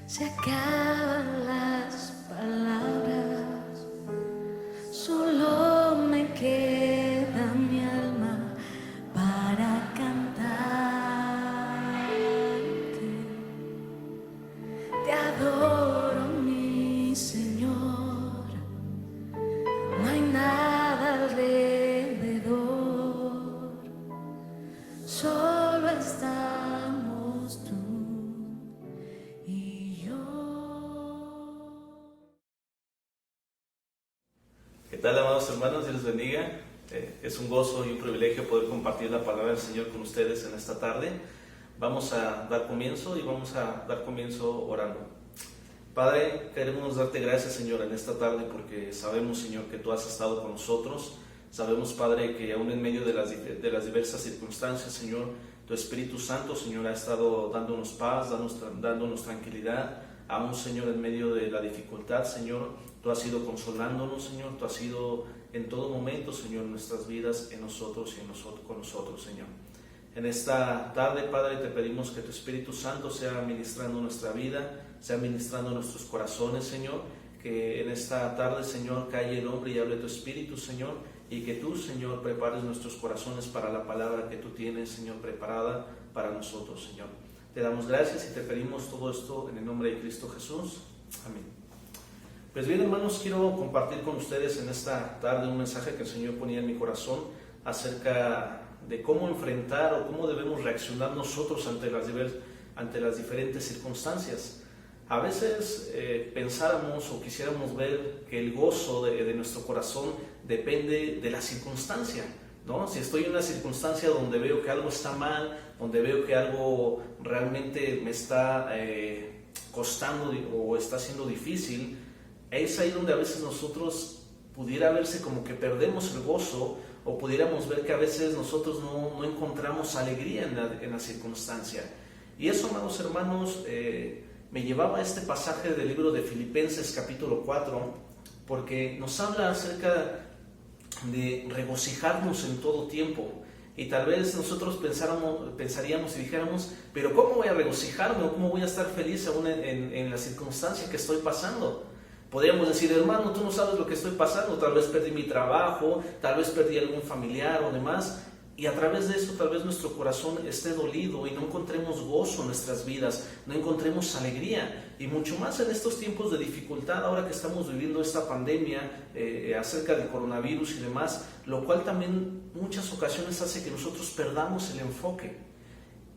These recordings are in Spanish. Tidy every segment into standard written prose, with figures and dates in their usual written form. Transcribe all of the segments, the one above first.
Se acaban las palabras, solo me queda mi alma para cantarte. Te adoro, mi Señor, no hay nada alrededor, solo estamos tú y yo. ¿Qué tal, amados hermanos? Dios les bendiga. Es un gozo y un privilegio poder compartir la palabra del Señor con ustedes en esta tarde. Vamos a dar comienzo orando. Padre, queremos darte gracias, Señor, en esta tarde porque sabemos, Señor, que tú has estado con nosotros. Sabemos, Padre, que aún en medio de las diversas circunstancias, Señor, tu Espíritu Santo, Señor, ha estado dándonos paz, dándonos tranquilidad. Aún, Señor, en medio de la dificultad, Señor, tú has ido consolándonos, Señor. Tú has ido en todo momento, Señor, en nuestras vidas, en nosotros y con nosotros, Señor. En esta tarde, Padre, te pedimos que tu Espíritu Santo sea ministrando nuestra vida, sea ministrando nuestros corazones, Señor. Que en esta tarde, Señor, calle el hombre y hable tu Espíritu, Señor. Y que tú, Señor, prepares nuestros corazones para la palabra que tú tienes, Señor, preparada para nosotros, Señor. Te damos gracias y te pedimos todo esto en el nombre de Cristo Jesús. Amén. Pues bien, hermanos, quiero compartir con ustedes en esta tarde un mensaje que el Señor ponía en mi corazón acerca de cómo enfrentar o cómo debemos reaccionar nosotros ante las diferentes circunstancias. A veces pensáramos o quisiéramos ver que el gozo de nuestro corazón depende de la circunstancia, ¿no? Si estoy en una circunstancia donde veo que algo está mal, donde veo que algo realmente me está costando o está siendo difícil, es ahí donde a veces nosotros pudiera verse como que perdemos el gozo, o pudiéramos ver que a veces nosotros no encontramos alegría en la circunstancia. Y eso, amados hermanos, me llevaba a este pasaje del libro de Filipenses capítulo 4, porque nos habla acerca de regocijarnos en todo tiempo. Y tal vez nosotros pensaríamos y dijéramos, pero ¿cómo voy a regocijarme o cómo voy a estar feliz aún en la circunstancia que estoy pasando? Podríamos decir, hermano, tú no sabes lo que estoy pasando, tal vez perdí mi trabajo, tal vez perdí algún familiar o demás, y a través de eso tal vez nuestro corazón esté dolido y no encontremos gozo en nuestras vidas, no encontremos alegría, y mucho más en estos tiempos de dificultad, ahora que estamos viviendo esta pandemia acerca del coronavirus y demás, lo cual también muchas ocasiones hace que nosotros perdamos el enfoque.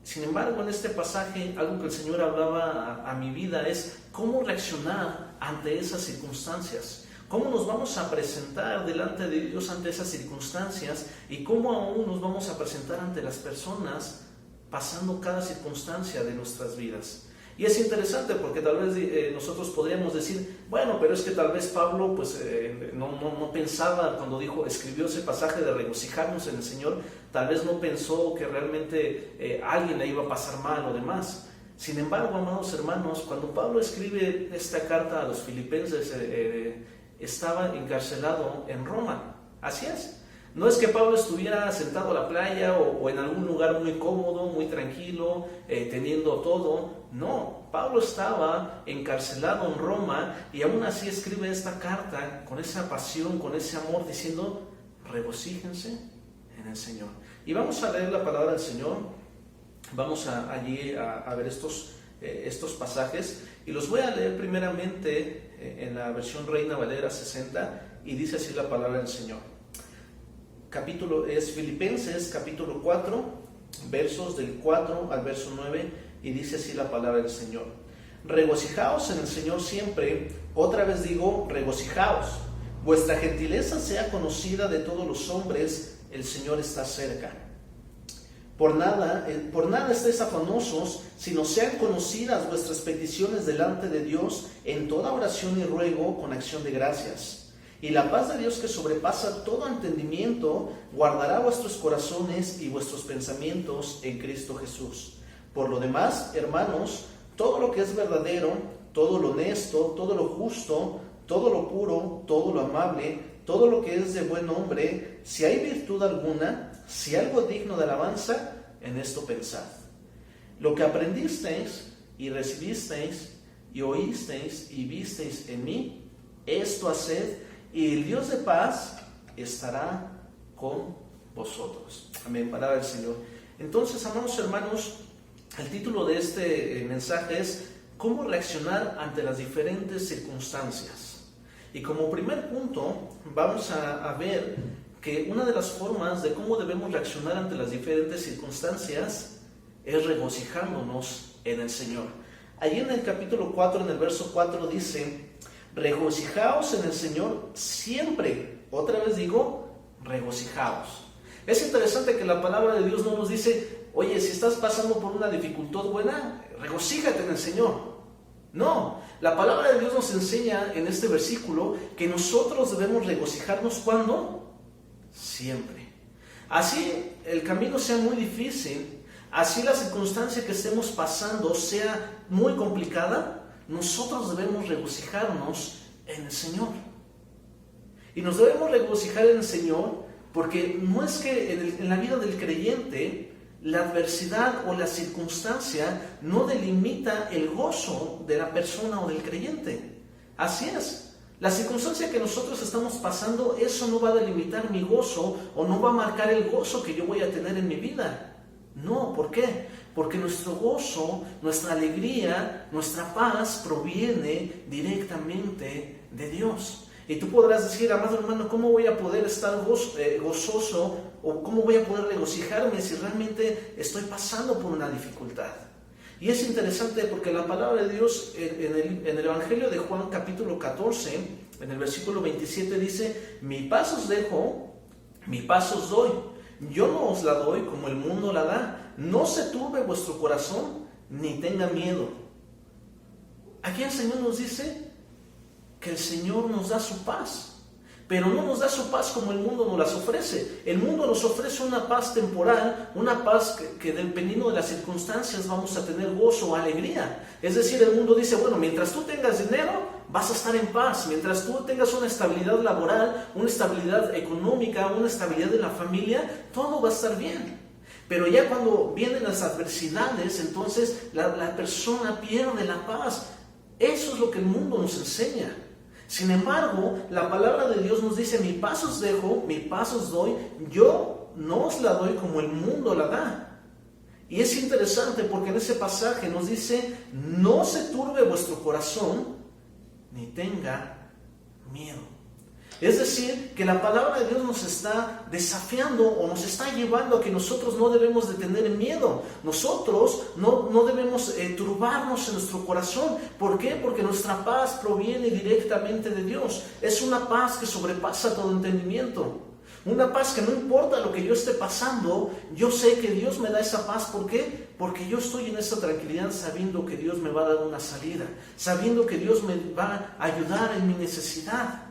Sin embargo, en este pasaje, algo que el Señor hablaba a mi vida es cómo reaccionar ante esas circunstancias, cómo nos vamos a presentar delante de Dios ante esas circunstancias y cómo aún nos vamos a presentar ante las personas pasando cada circunstancia de nuestras vidas. Y es interesante porque tal vez nosotros podríamos decir, bueno, pero es que tal vez Pablo no pensaba cuando escribió ese pasaje de regocijarnos en el Señor, tal vez no pensó que realmente alguien le iba a pasar mal o demás. Sin embargo, amados hermanos, cuando Pablo escribe esta carta a los filipenses, estaba encarcelado en Roma. Así es. No es que Pablo estuviera sentado a la playa o en algún lugar muy cómodo, muy tranquilo, teniendo todo. No, Pablo estaba encarcelado en Roma y aún así escribe esta carta con esa pasión, con ese amor, diciendo, regocíjense en el Señor. Y vamos a leer la palabra del Señor, vamos allí a ver estos pasajes y los voy a leer primeramente en la versión Reina Valera 60 y dice así la palabra del Señor. Es Filipenses capítulo 4, versos del 4 al verso 9, y dice así la palabra del Señor. Regocijaos en el Señor siempre, otra vez digo, regocijaos. Vuestra gentileza sea conocida de todos los hombres, el Señor está cerca. Por nada estéis afanosos, sino sean conocidas vuestras peticiones delante de Dios en toda oración y ruego con acción de gracias. Y la paz de Dios, que sobrepasa todo entendimiento, guardará vuestros corazones y vuestros pensamientos en Cristo Jesús. Por lo demás, hermanos, todo lo que es verdadero, todo lo honesto, todo lo justo, todo lo puro, todo lo amable, todo lo que es de buen nombre, si hay virtud alguna, si algo digno de alabanza, en esto pensad. Lo que aprendisteis y recibisteis y oísteis y visteis en mí, esto haced, y el Dios de paz estará con vosotros. Amén, palabra del Señor. Entonces, amados hermanos, el título de este mensaje es ¿cómo reaccionar ante las diferentes circunstancias? Y como primer punto, vamos a ver que una de las formas de cómo debemos reaccionar ante las diferentes circunstancias es regocijándonos en el Señor. Allí en el capítulo 4, en el verso 4 dice, regocijaos en el Señor siempre. Otra vez digo, regocijaos. Es interesante que la palabra de Dios no nos dice, oye, si estás pasando por una dificultad buena, regocíjate en el Señor. No, la palabra de Dios nos enseña en este versículo que nosotros debemos regocijarnos ¿cuándo? Siempre. Así el camino sea muy difícil, así la circunstancia que estemos pasando sea muy complicada, nosotros debemos regocijarnos en el Señor. Y nos debemos regocijar en el Señor porque no es que en la vida del creyente la adversidad o la circunstancia no delimita el gozo de la persona o del creyente. Así es. La circunstancia que nosotros estamos pasando, eso no va a delimitar mi gozo o no va a marcar el gozo que yo voy a tener en mi vida. No, ¿por qué? Porque nuestro gozo, nuestra alegría, nuestra paz proviene directamente de Dios. Y tú podrás decir, amado hermano, ¿cómo voy a poder estar gozoso o cómo voy a poder regocijarme si realmente estoy pasando por una dificultad? Y es interesante porque la palabra de Dios en el Evangelio de Juan capítulo 14, en el versículo 27 dice, mi paz os dejo, mi paz os doy. Yo no os la doy como el mundo la da. No se turbe vuestro corazón ni tenga miedo. Aquí el Señor nos dice que el Señor nos da su paz, pero no nos da su paz como el mundo nos las ofrece. El mundo nos ofrece una paz temporal, una paz que dependiendo de las circunstancias vamos a tener gozo o alegría. Es decir, el mundo dice, bueno, mientras tú tengas dinero, vas a estar en paz. Mientras tú tengas una estabilidad laboral, una estabilidad económica, una estabilidad en la familia, todo va a estar bien. Pero ya cuando vienen las adversidades, entonces la persona pierde la paz. Eso es lo que el mundo nos enseña. Sin embargo, la palabra de Dios nos dice, mi paz os dejo, mi paz os doy, yo no os la doy como el mundo la da. Y es interesante porque en ese pasaje nos dice, no se turbe vuestro corazón, ni tenga miedo. Es decir, que la palabra de Dios nos está desafiando o nos está llevando a que nosotros no debemos de tener miedo. Nosotros no debemos turbarnos en nuestro corazón. ¿Por qué? Porque nuestra paz proviene directamente de Dios. Es una paz que sobrepasa todo entendimiento. Una paz que no importa lo que yo esté pasando, yo sé que Dios me da esa paz. ¿Por qué? Porque yo estoy en esa tranquilidad sabiendo que Dios me va a dar una salida, sabiendo que Dios me va a ayudar en mi necesidad.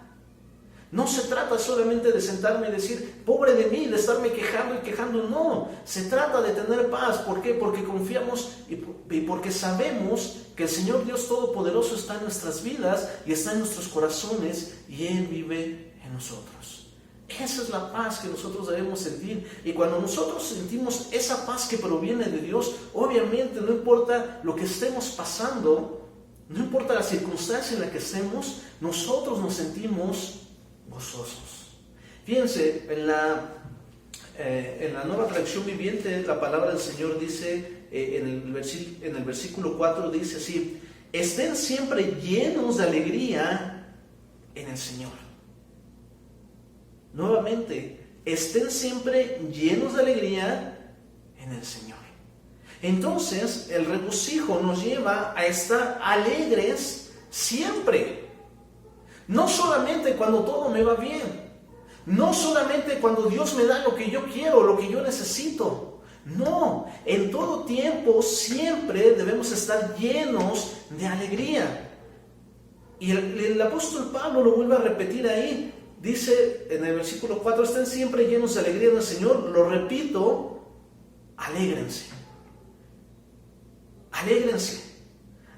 No se trata solamente de sentarme y decir, pobre de mí, de estarme quejando y quejando. No, se trata de tener paz. ¿Por qué? Porque confiamos y porque sabemos que el Señor Dios Todopoderoso está en nuestras vidas y está en nuestros corazones y Él vive en nosotros. Esa es la paz que nosotros debemos sentir. Y cuando nosotros sentimos esa paz que proviene de Dios, obviamente no importa lo que estemos pasando, no importa la circunstancia en la que estemos, nosotros nos sentimos gozosos. Fíjense, en la Nueva Traducción Viviente, la palabra del Señor dice, en el versículo 4 dice así, estén siempre llenos de alegría en el Señor. Nuevamente, estén siempre llenos de alegría en el Señor. Entonces, el regocijo nos lleva a estar alegres siempre. No solamente cuando todo me va bien, no solamente cuando Dios me da lo que yo quiero, lo que yo necesito. No, en todo tiempo siempre debemos estar llenos de alegría. Y el apóstol Pablo lo vuelve a repetir ahí. Dice en el versículo 4, estén siempre llenos de alegría en el Señor. Lo repito, alégrense. Alégrense.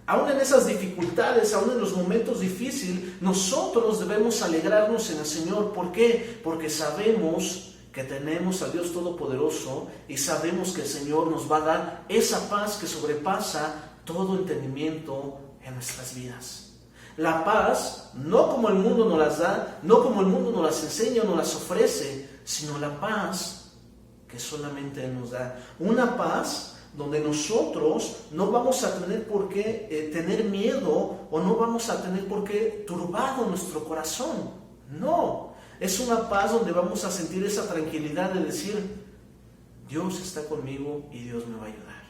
Aún en esas dificultades, aún en los momentos difíciles, nosotros debemos alegrarnos en el Señor. ¿Por qué? Porque sabemos que tenemos a Dios Todopoderoso y sabemos que el Señor nos va a dar esa paz que sobrepasa todo entendimiento en nuestras vidas. La paz, no como el mundo nos las da, no como el mundo nos las enseña o nos las ofrece, sino la paz que solamente Él nos da. Una paz donde nosotros no vamos a tener por qué tener miedo o no vamos a tener por qué turbado nuestro corazón. No, es una paz donde vamos a sentir esa tranquilidad de decir, Dios está conmigo y Dios me va a ayudar.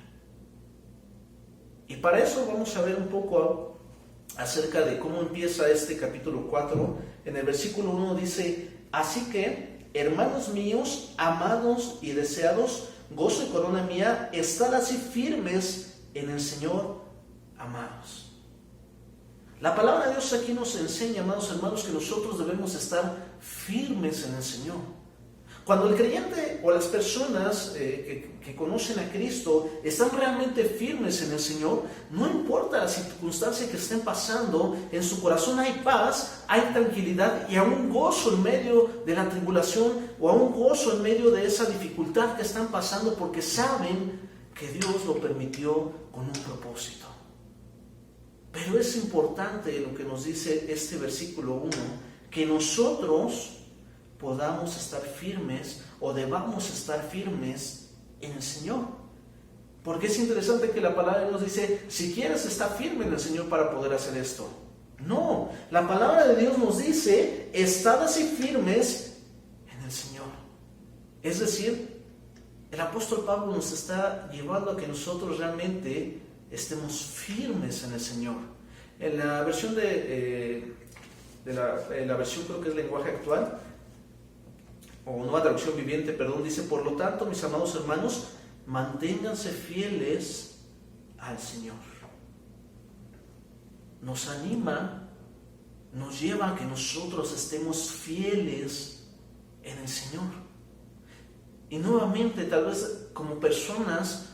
Y para eso vamos a ver un poco acerca de cómo empieza este capítulo 4. En el versículo 1 dice, así que, hermanos míos, amados y deseados, gozo y corona mía, estad así firmes en el Señor, amados. La palabra de Dios aquí nos enseña, amados hermanos, que nosotros debemos estar firmes en el Señor. Cuando el creyente o las personas que conocen a Cristo están realmente firmes en el Señor, no importa la circunstancia que estén pasando, en su corazón hay paz, hay tranquilidad y aún gozo en medio de la tribulación o aún gozo en medio de esa dificultad que están pasando, porque saben que Dios lo permitió con un propósito. Pero es importante lo que nos dice este versículo 1, que nosotros podamos estar firmes o debamos estar firmes en el Señor. Porque es interesante que la palabra nos dice, si quieres estar firme en el Señor para poder hacer esto. No, la palabra de Dios nos dice, estad así firmes en el Señor. Es decir, el apóstol Pablo nos está llevando a que nosotros realmente estemos firmes en el Señor. En la versión la versión creo que es lenguaje actual, o nueva traducción viviente, perdón, dice, por lo tanto, mis amados hermanos, manténganse fieles al Señor. Nos anima, nos lleva a que nosotros estemos fieles en el Señor. Y nuevamente, tal vez como personas,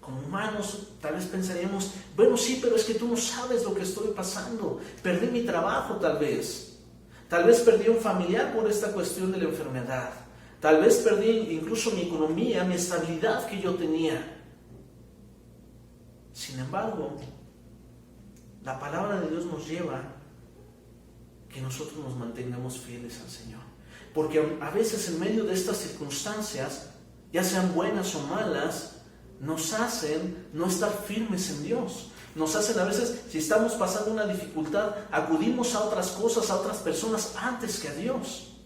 como humanos, tal vez pensaríamos, bueno, sí, pero es que tú no sabes lo que estoy pasando. Perdí mi trabajo tal vez perdí un familiar por esta cuestión de la enfermedad. Tal vez perdí incluso mi economía, mi estabilidad que yo tenía. Sin embargo, la palabra de Dios nos lleva que nosotros nos mantengamos fieles al Señor. Porque a veces en medio de estas circunstancias, ya sean buenas o malas, nos hacen no estar firmes en Dios. Nos hacen a veces, si estamos pasando una dificultad, acudimos a otras cosas, a otras personas antes que a Dios.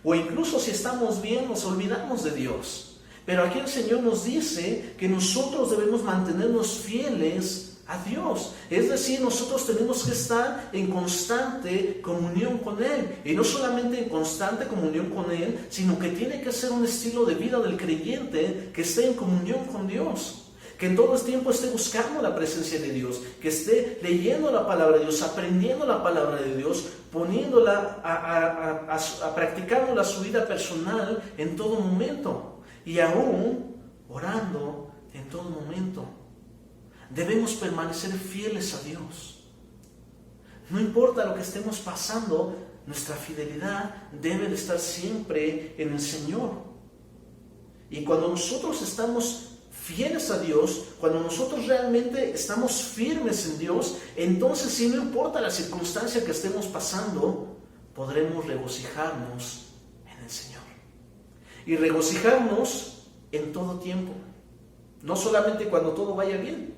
O incluso si estamos bien, nos olvidamos de Dios. Pero aquí el Señor nos dice que nosotros debemos mantenernos fieles a Dios. Es decir, nosotros tenemos que estar en constante comunión con Él. Y no solamente en constante comunión con Él, sino que tiene que ser un estilo de vida del creyente que esté en comunión con Dios. Que en todo el tiempo esté buscando la presencia de Dios, que esté leyendo la palabra de Dios, aprendiendo la palabra de Dios, poniéndola, practicándola a su vida personal en todo momento y aún orando en todo momento. Debemos permanecer fieles a Dios. No importa lo que estemos pasando, nuestra fidelidad debe de estar siempre en el Señor. Y cuando nosotros estamos fieles a Dios, cuando nosotros realmente estamos firmes en Dios, entonces sí, no importa la circunstancia que estemos pasando, podremos regocijarnos en el Señor. Y regocijarnos en todo tiempo. No solamente cuando todo vaya bien,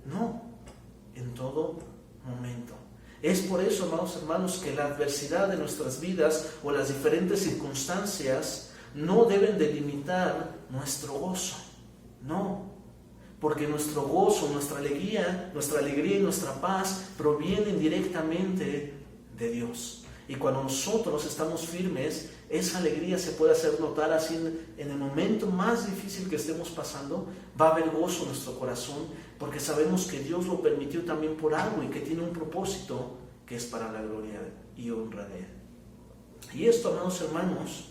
no, en todo momento. Es por eso, amados hermanos, que la adversidad de nuestras vidas o las diferentes circunstancias no deben delimitar nuestro gozo. No, porque nuestro gozo, nuestra alegría y nuestra paz provienen directamente de Dios. Y cuando nosotros estamos firmes, esa alegría se puede hacer notar así en el momento más difícil que estemos pasando. Va a haber gozo en nuestro corazón, porque sabemos que Dios lo permitió también por algo y que tiene un propósito que es para la gloria y honra de Él. Y esto, amados hermanos,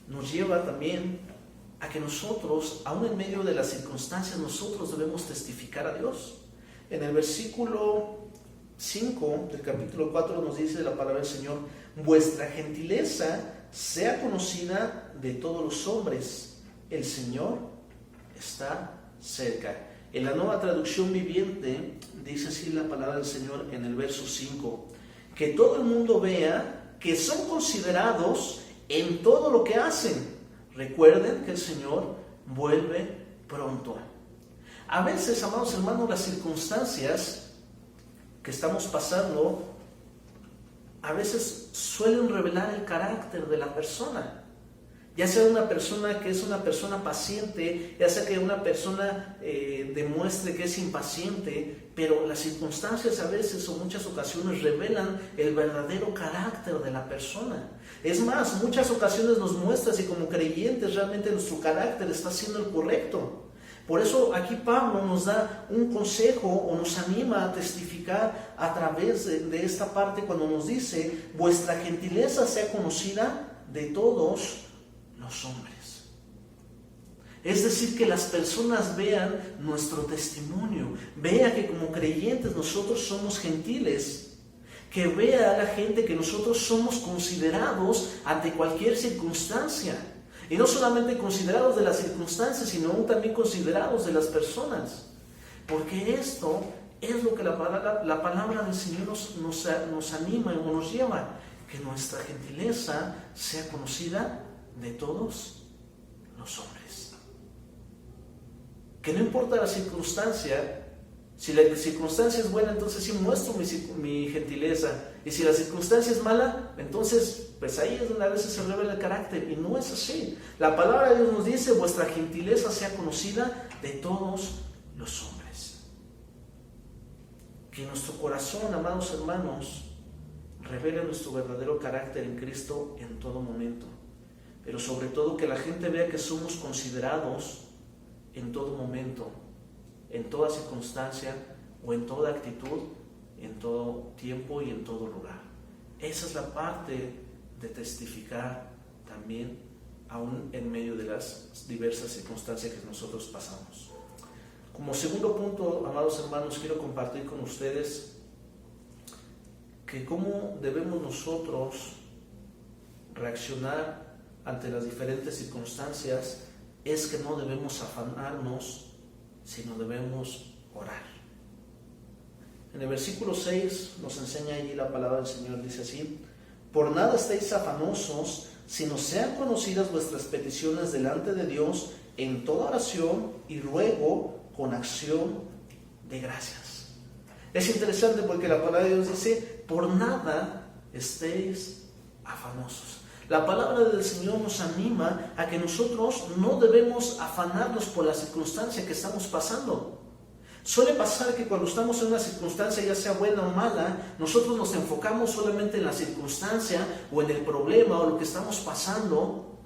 nos lleva también a que nosotros, aún en medio de las circunstancias, nosotros debemos testificar a Dios. En el versículo 5 del capítulo 4 nos dice la palabra del Señor: vuestra gentileza sea conocida de todos los hombres, el Señor está cerca. En la Nueva Traducción Viviente dice así la palabra del Señor en el verso 5, que todo el mundo vea que son considerados en todo lo que hacen. Recuerden que el Señor vuelve pronto. A veces, amados hermanos, las circunstancias que estamos pasando a veces suelen revelar el carácter de la persona. Ya sea una persona que es una persona paciente, ya sea que una persona demuestre que es impaciente, pero las circunstancias a veces o muchas ocasiones revelan el verdadero carácter de la persona. Es más, muchas ocasiones nos muestra si como creyentes realmente nuestro carácter está siendo el correcto. Por eso aquí Pablo nos da un consejo o nos anima a testificar a través de esta parte cuando nos dice: vuestra gentileza sea conocida de todos los hombres. Es decir, que las personas vean nuestro testimonio, vean que como creyentes nosotros somos gentiles, que vea a la gente que nosotros somos considerados ante cualquier circunstancia. Y no solamente considerados de las circunstancias, sino aún también considerados de las personas. Porque esto es lo que la palabra del Señor nos anima y nos lleva, que nuestra gentileza sea conocida de todos los hombres. Que no importa la circunstancia, si la circunstancia es buena, entonces sí muestro mi gentileza. Y si la circunstancia es mala, entonces pues ahí es donde a veces se revela el carácter. Y no es así. La palabra de Dios nos dice: vuestra gentileza sea conocida de todos los hombres. Que nuestro corazón, amados hermanos, revele nuestro verdadero carácter en Cristo en todo momento. Pero sobre todo que la gente vea que somos considerados en todo momento, en toda circunstancia o en toda actitud, en todo tiempo y en todo lugar. Esa es la parte de testificar también, aún en medio de las diversas circunstancias que nosotros pasamos. Como segundo punto, amados hermanos, quiero compartir con ustedes que cómo debemos nosotros reaccionar ante las diferentes circunstancias es que no debemos afanarnos, sino debemos orar. En el versículo 6 nos enseña allí la palabra del Señor, dice así: por nada estéis afanosos, sino sean conocidas vuestras peticiones delante de Dios en toda oración y ruego con acción de gracias. Es interesante porque la palabra de Dios dice: por nada estéis afanosos. La palabra del Señor nos anima a que nosotros no debemos afanarnos por la circunstancia que estamos pasando. Suele pasar que cuando estamos en una circunstancia, ya sea buena o mala, nosotros nos enfocamos solamente en la circunstancia o en el problema o lo que estamos pasando,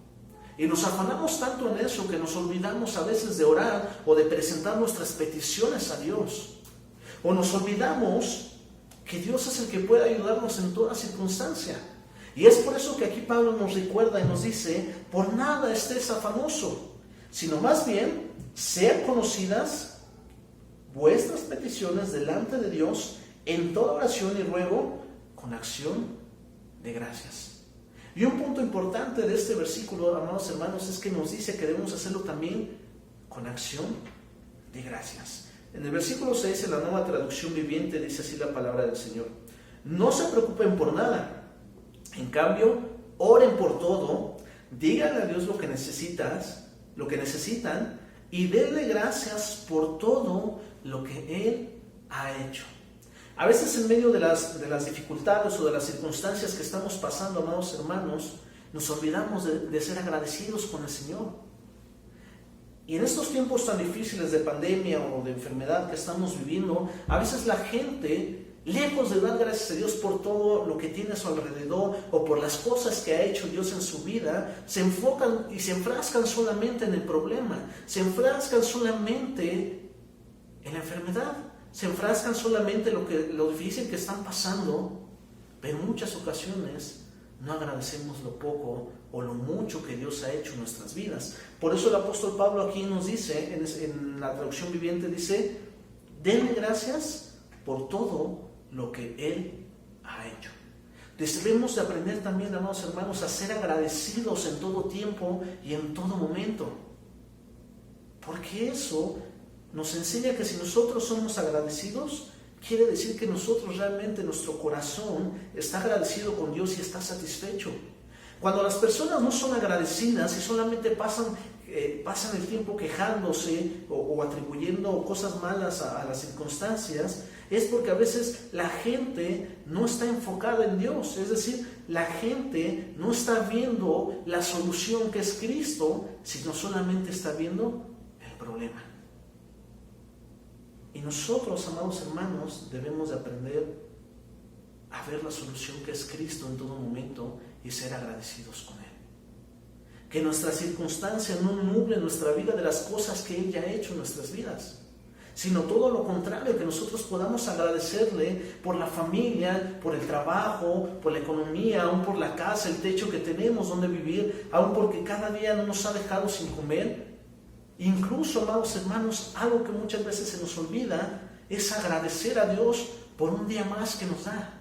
y nos afanamos tanto en eso que nos olvidamos a veces de orar o de presentar nuestras peticiones a Dios. O nos olvidamos que Dios es el que puede ayudarnos en toda circunstancia. Y es por eso que aquí Pablo nos recuerda y nos dice: por nada estés afanoso, sino más bien sean conocidas vuestras peticiones delante de Dios en toda oración y ruego con acción de gracias. Y un punto importante de este versículo, amados hermanos, es que nos dice que debemos hacerlo también con acción de gracias. En el versículo 6, en la Nueva Traducción Viviente, dice así la palabra del Señor: no se preocupen por nada. En cambio, oren por todo, díganle a Dios lo que necesitan, y denle gracias por todo lo que Él ha hecho. A veces en medio de las dificultades o de las circunstancias que estamos pasando, amados hermanos, nos olvidamos de ser agradecidos con el Señor. Y en estos tiempos tan difíciles de pandemia o de enfermedad que estamos viviendo, a veces la gente, lejos de dar gracias a Dios por todo lo que tiene a su alrededor o por las cosas que ha hecho Dios en su vida, se enfocan y se enfrascan solamente en el problema, se enfrascan solamente en la enfermedad, se enfrascan solamente en lo difícil que están pasando, pero en muchas ocasiones no agradecemos lo poco o lo mucho que Dios ha hecho en nuestras vidas. Por eso el apóstol Pablo aquí nos dice, en la traducción viviente dice: denle gracias por todo lo que Él ha hecho. Debemos de aprender también, amados hermanos, a ser agradecidos en todo tiempo y en todo momento, porque eso nos enseña que si nosotros somos agradecidos, quiere decir que nosotros realmente, nuestro corazón está agradecido con Dios y está satisfecho. Cuando las personas no son agradecidas y solamente pasan el tiempo quejándose o atribuyendo cosas malas a las circunstancias, es porque a veces la gente no está enfocada en Dios. Es decir, la gente no está viendo la solución que es Cristo, sino solamente está viendo el problema. Y nosotros, amados hermanos, debemos de aprender a ver la solución que es Cristo en todo momento y ser agradecidos con Él. Que nuestras circunstancias no nublen nuestra vida de las cosas que Él ya ha hecho en nuestras vidas, sino todo lo contrario, que nosotros podamos agradecerle por la familia, por el trabajo, por la economía, aún por la casa, el techo que tenemos donde vivir, aún porque cada día no nos ha dejado sin comer. Incluso, amados hermanos, algo que muchas veces se nos olvida es agradecer a Dios por un día más que nos da.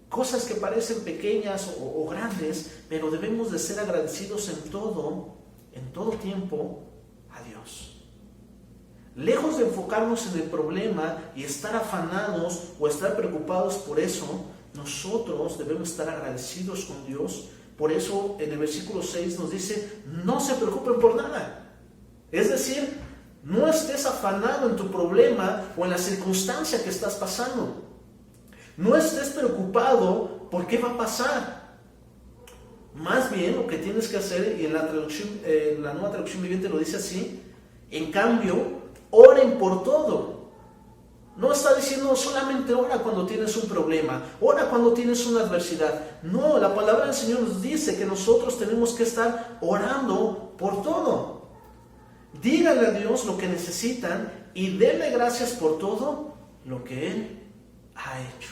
Cosas que parecen pequeñas o grandes, pero debemos de ser agradecidos en todo tiempo a Dios. Lejos de enfocarnos en el problema y estar afanados o estar preocupados por eso, nosotros debemos estar agradecidos con Dios. Por eso en el versículo 6 nos dice, no se preocupen por nada. Es decir, no estés afanado en tu problema o en la circunstancia que estás pasando. No estés preocupado por qué va a pasar. Más bien lo que tienes que hacer, y en la Nueva Traducción Viviente lo dice así, en cambio, oren por todo. No está diciendo solamente ora cuando tienes un problema, ora cuando tienes una adversidad. No, la palabra del Señor nos dice que nosotros tenemos que estar orando por todo. Díganle a Dios lo que necesitan y denle gracias por todo lo que Él ha hecho.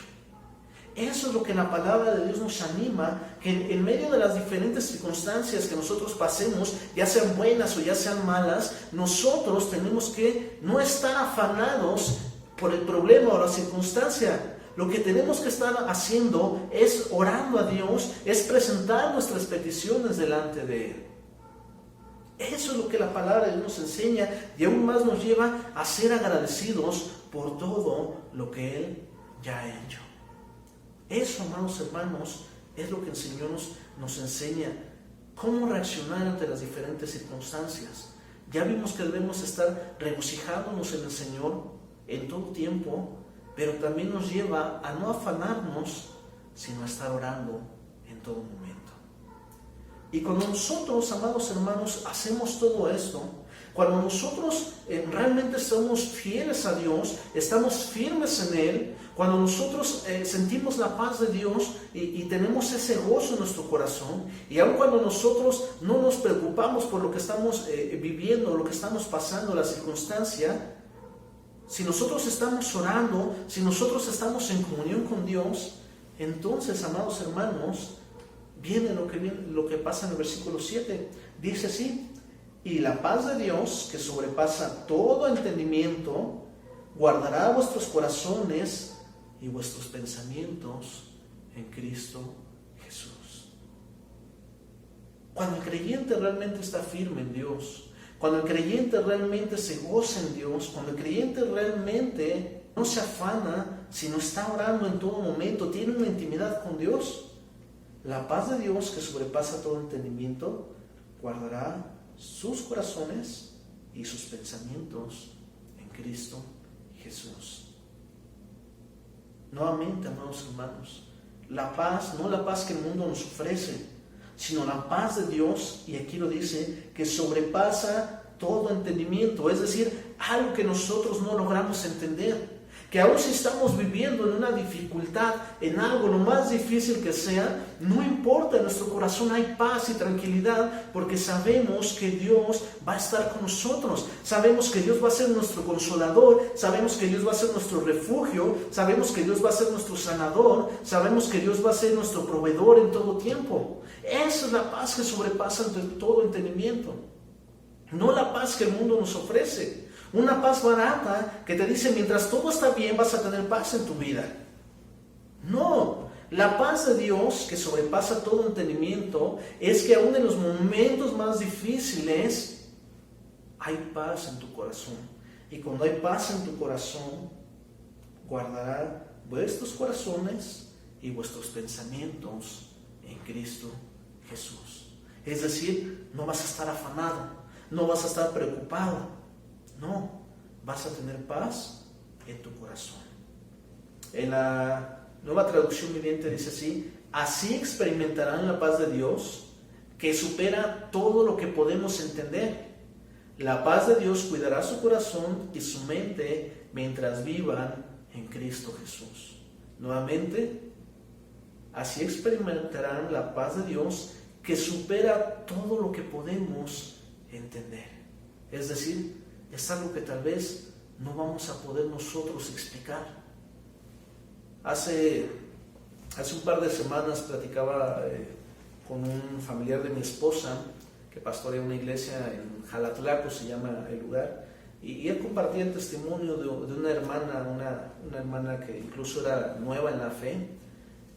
Eso es lo que la palabra de Dios nos anima, que en medio de las diferentes circunstancias que nosotros pasemos, ya sean buenas o ya sean malas, nosotros tenemos que no estar afanados por el problema o la circunstancia. Lo que tenemos que estar haciendo es orando a Dios, es presentar nuestras peticiones delante de Él. Eso es lo que la palabra de Dios nos enseña y aún más nos lleva a ser agradecidos por todo lo que Él ya ha hecho. Eso, amados hermanos, es lo que el Señor nos enseña, cómo reaccionar ante las diferentes circunstancias. Ya vimos que debemos estar regocijándonos en el Señor en todo tiempo, pero también nos lleva a no afanarnos, sino a estar orando en todo momento. Y cuando nosotros, amados hermanos, hacemos todo esto, cuando nosotros realmente somos fieles a Dios, estamos firmes en Él, cuando nosotros sentimos la paz de Dios y tenemos ese gozo en nuestro corazón, y aun cuando nosotros no nos preocupamos por lo que estamos viviendo, lo que estamos pasando, la circunstancia, si nosotros estamos orando, si nosotros estamos en comunión con Dios, entonces, amados hermanos, viene lo que pasa en el versículo 7. Dice así: y la paz de Dios, que sobrepasa todo entendimiento, guardará vuestros corazones y vuestros pensamientos en Cristo Jesús. Cuando el creyente realmente está firme en Dios, cuando el creyente realmente se goza en Dios, cuando el creyente realmente no se afana, sino está orando en todo momento, tiene una intimidad con Dios, la paz de Dios, que sobrepasa todo entendimiento, guardará sus corazones y sus pensamientos en Cristo Jesús. Nuevamente, amados hermanos, la paz, no la paz que el mundo nos ofrece, sino la paz de Dios, y aquí lo dice, que sobrepasa todo entendimiento, es decir, algo que nosotros no logramos entender. Que aún si estamos viviendo en una dificultad, en algo lo más difícil que sea, no importa, en nuestro corazón hay paz y tranquilidad, porque sabemos que Dios va a estar con nosotros, sabemos que Dios va a ser nuestro consolador, sabemos que Dios va a ser nuestro refugio, sabemos que Dios va a ser nuestro sanador, sabemos que Dios va a ser nuestro proveedor en todo tiempo. Esa es la paz que sobrepasa todo entendimiento, no la paz que el mundo nos ofrece. Una paz barata que te dice mientras todo está bien vas a tener paz en tu vida. No, la paz de Dios que sobrepasa todo entendimiento es que aún en los momentos más difíciles hay paz en tu corazón. Y cuando hay paz en tu corazón, guardará vuestros corazones y vuestros pensamientos en Cristo Jesús. Es decir, no vas a estar afanado, no vas a estar preocupado, no, vas a tener paz en tu corazón. En la Nueva Traducción Viviente dice así: así experimentarán la paz de Dios, que supera todo lo que podemos entender. La paz de Dios cuidará su corazón y su mente mientras vivan en Cristo Jesús. Nuevamente, así experimentarán la paz de Dios, que supera todo lo que podemos entender. Es decir, es algo que tal vez no vamos a poder nosotros explicar. Hace un par de semanas platicaba con un familiar de mi esposa que pastorea una iglesia en Jalatlaco, se llama el lugar, y él compartía el testimonio de una hermana que incluso era nueva en la fe,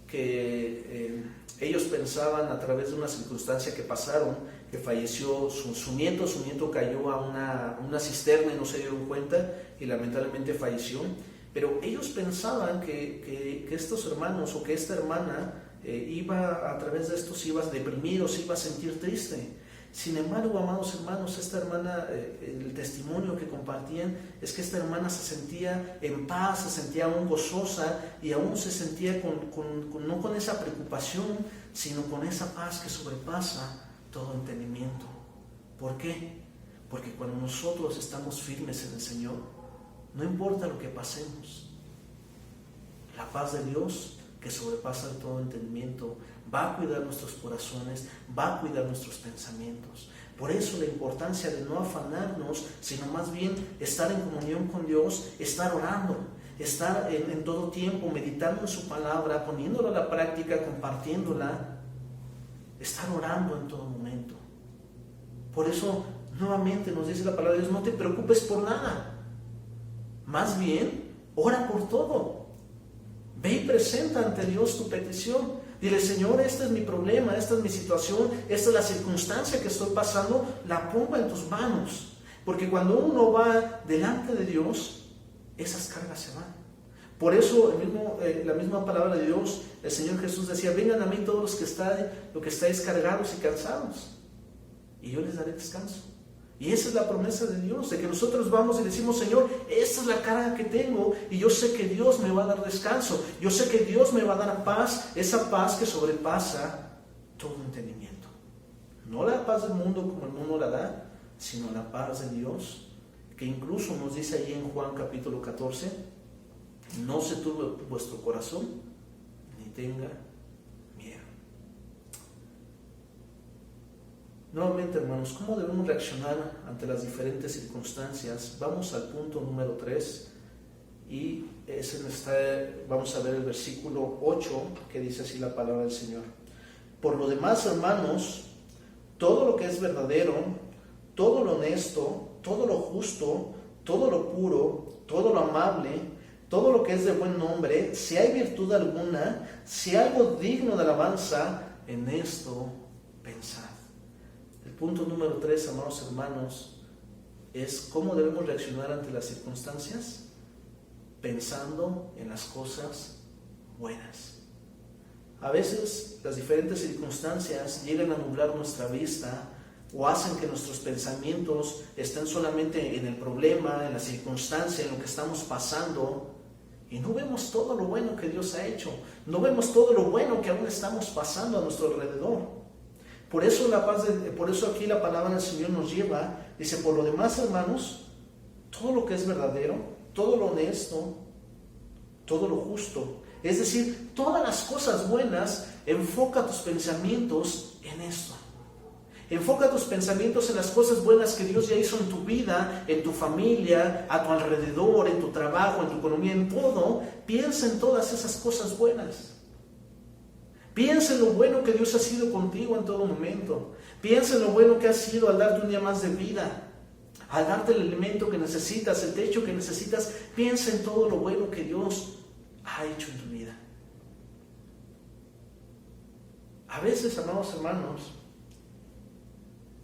que ellos pensaban, a través de una circunstancia que pasaron, que falleció su nieto cayó a una cisterna y no se dieron cuenta y lamentablemente falleció. Pero ellos pensaban que estos hermanos o que esta hermana iba, a través de esto, se iba a deprimir o se iba a sentir triste. Sin embargo, amados hermanos, esta hermana, el testimonio que compartían es que esta hermana se sentía en paz, se sentía aún gozosa y aún se sentía no con esa preocupación, sino con esa paz que sobrepasa todo entendimiento. ¿Por qué? Porque cuando nosotros estamos firmes en el Señor, no importa lo que pasemos, la paz de Dios, que sobrepasa todo entendimiento, va a cuidar nuestros corazones, va a cuidar nuestros pensamientos. Por eso la importancia de no afanarnos, sino más bien estar en comunión con Dios, estar orando, estar en todo tiempo meditando en su palabra, poniéndola a la práctica, compartiéndola, estar orando en todo momento. Por eso nuevamente nos dice la palabra de Dios: no te preocupes por nada, más bien ora por todo. Ve y presenta ante Dios tu petición. Dile: Señor, este es mi problema, esta es mi situación, esta es la circunstancia que estoy pasando, la pongo en tus manos. Porque cuando uno va delante de Dios, esas cargas se van. Por eso la misma palabra de Dios, el Señor Jesús decía: vengan a mí todos los que estáis cargados y cansados, y yo les daré descanso. Y esa es la promesa de Dios, de que nosotros vamos y decimos: Señor, esta es la carga que tengo y yo sé que Dios me va a dar descanso, yo sé que Dios me va a dar paz, esa paz que sobrepasa todo entendimiento. No la paz del mundo como el mundo la da, sino la paz de Dios, que incluso nos dice allí en Juan capítulo 14: no se turbe vuestro corazón, ni tenga miedo. Nuevamente, hermanos, ¿cómo debemos reaccionar ante las diferentes circunstancias? Vamos al punto número 3 y vamos a ver el versículo 8, que dice así la palabra del Señor: por lo demás, hermanos, todo lo que es verdadero, todo lo honesto, todo lo justo, todo lo puro, todo lo amable, todo lo que es de buen nombre, si hay virtud alguna, si hay algo digno de alabanza, en esto pensad. El punto número 3, amados hermanos, es cómo debemos reaccionar ante las circunstancias, pensando en las cosas buenas. A veces las diferentes circunstancias llegan a nublar nuestra vista o hacen que nuestros pensamientos estén solamente en el problema, en la circunstancia, en lo que estamos pasando, y no vemos todo lo bueno que Dios ha hecho, no vemos todo lo bueno que aún estamos pasando a nuestro alrededor. Por eso aquí la palabra del Señor nos lleva, dice: por lo demás, hermanos, todo lo que es verdadero, todo lo honesto, todo lo justo, es decir, todas las cosas buenas, enfoca tus pensamientos en esto. Enfoca tus pensamientos en las cosas buenas que Dios ya hizo en tu vida, en tu familia, a tu alrededor, en tu trabajo, en tu economía, en todo. Piensa en todas esas cosas buenas. Piensa en lo bueno que Dios ha sido contigo en todo momento. Piensa en lo bueno que ha sido al darte un día más de vida, al darte el alimento que necesitas, el techo que necesitas. Piensa en todo lo bueno que Dios ha hecho en tu vida. A veces, amados hermanos,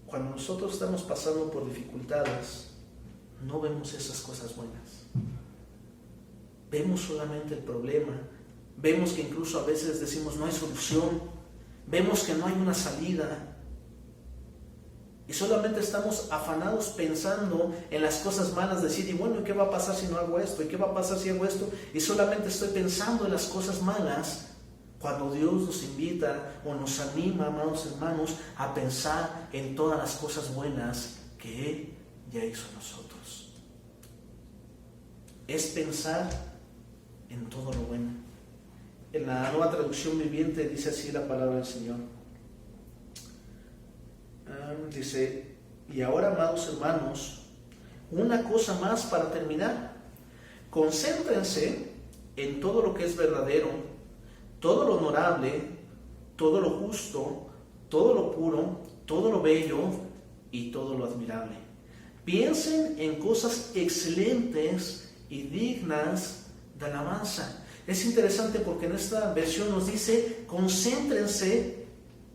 cuando nosotros estamos pasando por dificultades, no vemos esas cosas buenas. Vemos solamente el problema. Vemos que incluso a veces decimos no hay solución. Vemos que no hay una salida. Y solamente estamos afanados pensando en las cosas malas, decir, y bueno, ¿y qué va a pasar si no hago esto? ¿Y qué va a pasar si hago esto? Y solamente estoy pensando en las cosas malas, cuando Dios nos invita o nos anima, amados hermanos, a pensar en todas las cosas buenas que Él ya hizo en nosotros. Es pensar en todo lo bueno. En la Nueva Traducción Viviente dice así la palabra del Señor. Dice, y ahora, amados hermanos, una cosa más para terminar. Concéntrense en todo lo que es verdadero, todo lo honorable, todo lo justo, todo lo puro, todo lo bello y todo lo admirable. Piensen en cosas excelentes y dignas de alabanza. Es interesante porque en esta versión nos dice, concéntrense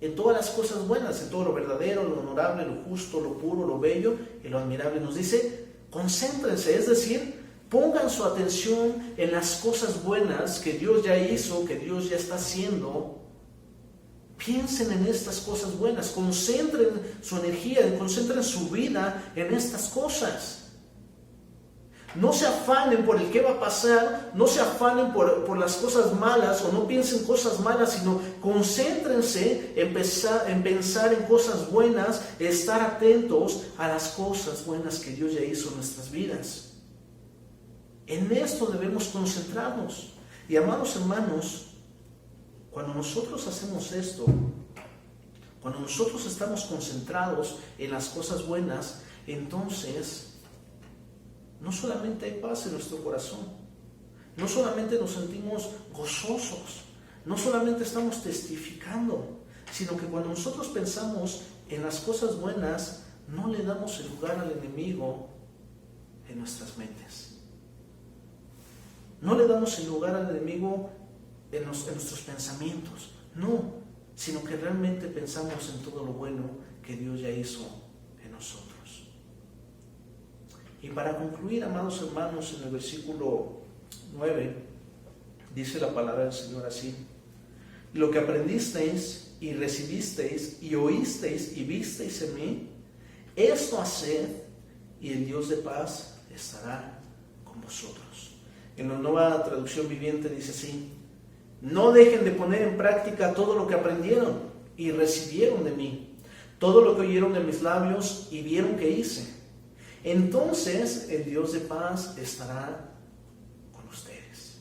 en todas las cosas buenas, en todo lo verdadero, lo honorable, lo justo, lo puro, lo bello y lo admirable. Nos dice, concéntrense, es decir, pongan su atención en las cosas buenas que Dios ya hizo, que Dios ya está haciendo. Piensen en estas cosas buenas, concentren su energía, concentren su vida en estas cosas. No se afanen por el qué va a pasar, no se afanen por las cosas malas o no piensen cosas malas, sino concéntrense en pensar en cosas buenas, estar atentos a las cosas buenas que Dios ya hizo en nuestras vidas. En esto debemos concentrarnos. Y amados hermanos, cuando nosotros hacemos esto, cuando nosotros estamos concentrados en las cosas buenas, entonces no solamente hay paz en nuestro corazón, no solamente nos sentimos gozosos, no solamente estamos testificando, sino que cuando nosotros pensamos en las cosas buenas, no le damos el lugar al enemigo en nuestras mentes. No le damos el lugar al enemigo en nuestros pensamientos, no, sino que realmente pensamos en todo lo bueno que Dios ya hizo en nosotros. Y para concluir, amados hermanos, en el versículo 9, dice la palabra del Señor así: lo que aprendisteis y recibisteis y oísteis y visteis en mí, esto haced, y el Dios de paz estará con vosotros. En la Nueva Traducción Viviente dice así: no dejen de poner en práctica todo lo que aprendieron y recibieron de mí, todo lo que oyeron de mis labios y vieron que hice. Entonces el Dios de paz estará con ustedes.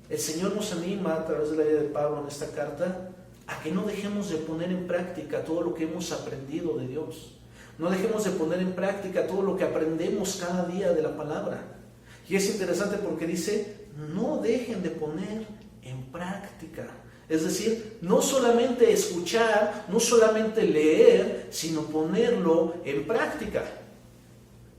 El Señor nos anima a través de la vida de Pablo en esta carta a que no dejemos de poner en práctica todo lo que hemos aprendido de Dios. No dejemos de poner en práctica todo lo que aprendemos cada día de la palabra. Y es interesante porque dice, no dejen de poner en práctica. Es decir, no solamente escuchar, no solamente leer, sino ponerlo en práctica.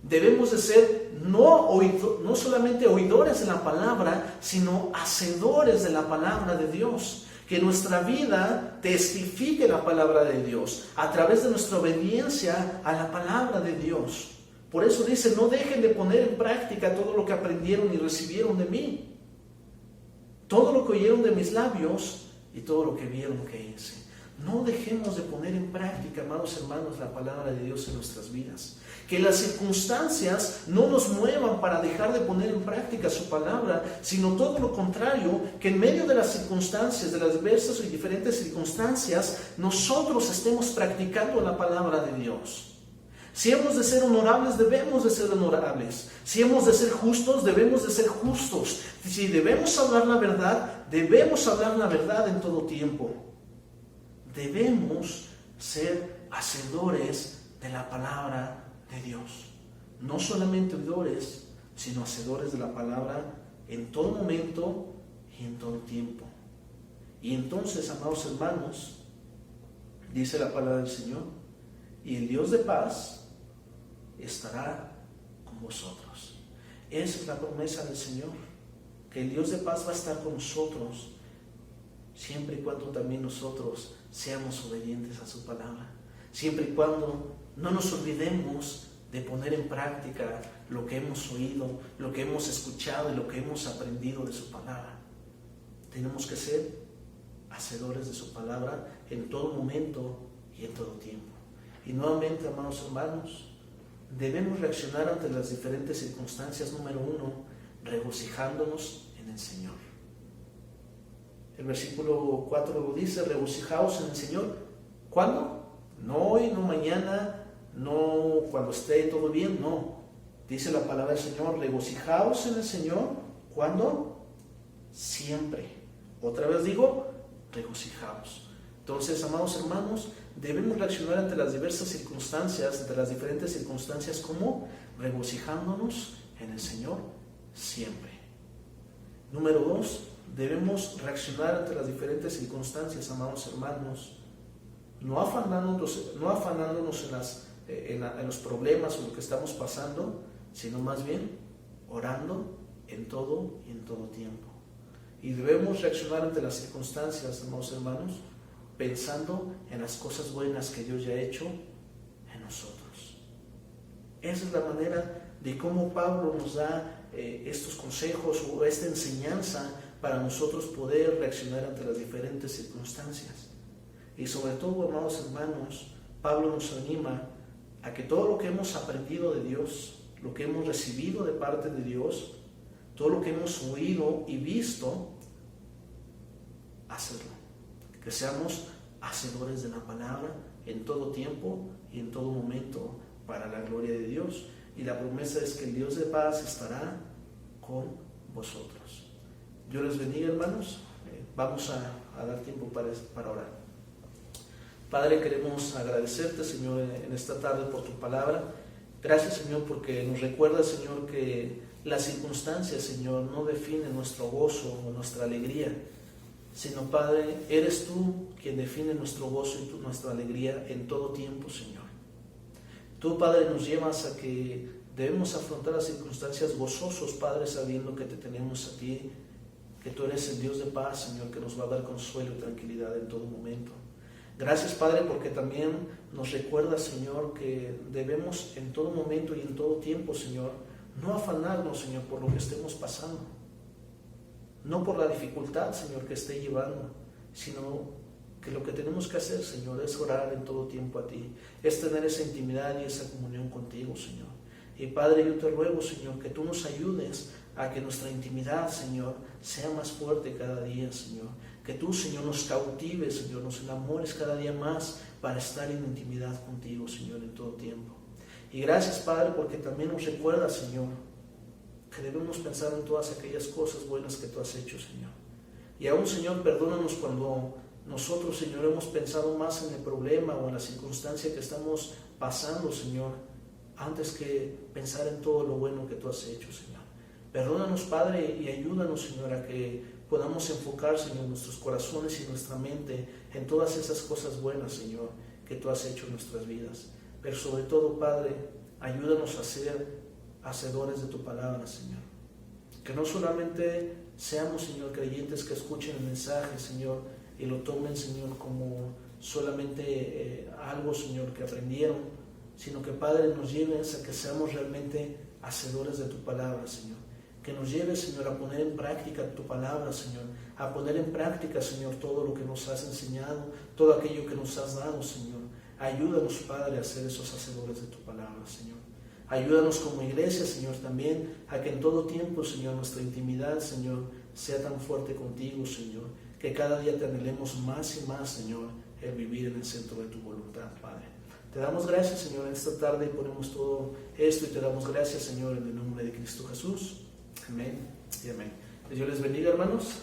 Debemos de ser no solamente oidores de la palabra, sino hacedores de la palabra de Dios. Que nuestra vida testifique la palabra de Dios a través de nuestra obediencia a la palabra de Dios. Por eso dice, no dejen de poner en práctica todo lo que aprendieron y recibieron de mí. Todo lo que oyeron de mis labios y todo lo que vieron que hice. No dejemos de poner en práctica, amados hermanos, la palabra de Dios en nuestras vidas. Que las circunstancias no nos muevan para dejar de poner en práctica su palabra, sino todo lo contrario, que en medio de las circunstancias, de las diversas y diferentes circunstancias, nosotros estemos practicando la palabra de Dios. Si hemos de ser honorables, debemos de ser honorables. Si hemos de ser justos, debemos de ser justos. Si debemos hablar la verdad, debemos hablar la verdad en todo tiempo. Debemos ser hacedores de la palabra de Dios. No solamente oidores, sino hacedores de la palabra en todo momento y en todo tiempo. Y entonces, amados hermanos, dice la palabra del Señor, y el Dios de paz estará con vosotros. Esa es la promesa del Señor, que el Dios de paz va a estar con nosotros, siempre y cuando también nosotros seamos obedientes a su palabra, siempre y cuando no nos olvidemos de poner en práctica lo que hemos oído, lo que hemos escuchado y lo que hemos aprendido de su palabra. Tenemos que ser hacedores de su palabra en todo momento y en todo tiempo. Y nuevamente, amados hermanos, debemos reaccionar ante las diferentes circunstancias. Número 1, regocijándonos en el Señor. El versículo 4 lo dice: regocijaos en el Señor. ¿Cuándo? No hoy, no mañana, no cuando esté todo bien, no. Dice la palabra del Señor: regocijaos en el Señor. ¿Cuándo? Siempre. Otra vez digo, regocijaos. Entonces, amados hermanos, debemos reaccionar ante las diversas circunstancias, ante las diferentes circunstancias, como regocijándonos en el Señor siempre. Número 2, debemos reaccionar ante las diferentes circunstancias, amados hermanos, no afanándonos en los problemas o lo que estamos pasando, sino más bien orando en todo y en todo tiempo. Y debemos reaccionar ante las circunstancias, amados hermanos, pensando en las cosas buenas que Dios ya ha hecho en nosotros. Esa es la manera de cómo Pablo nos da estos consejos o esta enseñanza para nosotros poder reaccionar ante las diferentes circunstancias. Y sobre todo, amados hermanos, Pablo nos anima a que todo lo que hemos aprendido de Dios, lo que hemos recibido de parte de Dios, todo lo que hemos oído y visto, hacerlo. Que seamos hacedores de la palabra en todo tiempo y en todo momento para la gloria de Dios. Y la promesa es que el Dios de paz estará con vosotros. Dios les bendiga, hermanos. Vamos a dar tiempo para orar. Padre, queremos agradecerte, Señor, en esta tarde por tu palabra. Gracias, Señor, porque nos recuerda, Señor, que las circunstancias, Señor, no definen nuestro gozo o nuestra alegría, sino, Padre, eres tú quien define nuestro gozo y nuestra alegría en todo tiempo, Señor. Tú, Padre, nos llevas a que debemos afrontar las circunstancias gozosos, Padre, sabiendo que te tenemos a ti, que tú eres el Dios de paz, Señor, que nos va a dar consuelo y tranquilidad en todo momento. Gracias, Padre, porque también nos recuerda, Señor, que debemos en todo momento y en todo tiempo, Señor, no afanarnos, Señor, por lo que estemos pasando. No por la dificultad, Señor, que esté llevando, sino que lo que tenemos que hacer, Señor, es orar en todo tiempo a ti, es tener esa intimidad y esa comunión contigo, Señor. Y Padre, yo te ruego, Señor, que tú nos ayudes a que nuestra intimidad, Señor, sea más fuerte cada día, Señor. Que tú, Señor, nos cautives, Señor, nos enamores cada día más para estar en intimidad contigo, Señor, en todo tiempo. Y gracias, Padre, porque también nos recuerda, Señor, que debemos pensar en todas aquellas cosas buenas que tú has hecho, Señor. Y aún, Señor, perdónanos cuando nosotros, Señor, hemos pensado más en el problema o en la circunstancia que estamos pasando, Señor, antes que pensar en todo lo bueno que tú has hecho, Señor. Perdónanos, Padre, y ayúdanos, Señor, a que podamos enfocar, Señor, nuestros corazones y nuestra mente en todas esas cosas buenas, Señor, que tú has hecho en nuestras vidas. Pero sobre todo, Padre, ayúdanos a ser hacedores de tu palabra, Señor. Que no solamente seamos, Señor, creyentes que escuchen el mensaje, Señor, y lo tomen, Señor, como solamente algo, Señor, que aprendieron, sino que, Padre, nos lleves a que seamos realmente hacedores de tu palabra, Señor. Que nos lleves, Señor, a poner en práctica tu palabra, Señor. A poner en práctica, Señor, todo lo que nos has enseñado, todo aquello que nos has dado, Señor. Ayúdanos, Padre, a ser esos hacedores de tu palabra, Señor. Ayúdanos como iglesia, Señor, también a que en todo tiempo, Señor, nuestra intimidad, Señor, sea tan fuerte contigo, Señor, que cada día te anhelemos más y más, Señor, el vivir en el centro de tu voluntad, Padre. Te damos gracias, Señor, en esta tarde y ponemos todo esto y te damos gracias, Señor, en el nombre de Cristo Jesús. Amén y amén. Dios les bendiga, hermanos.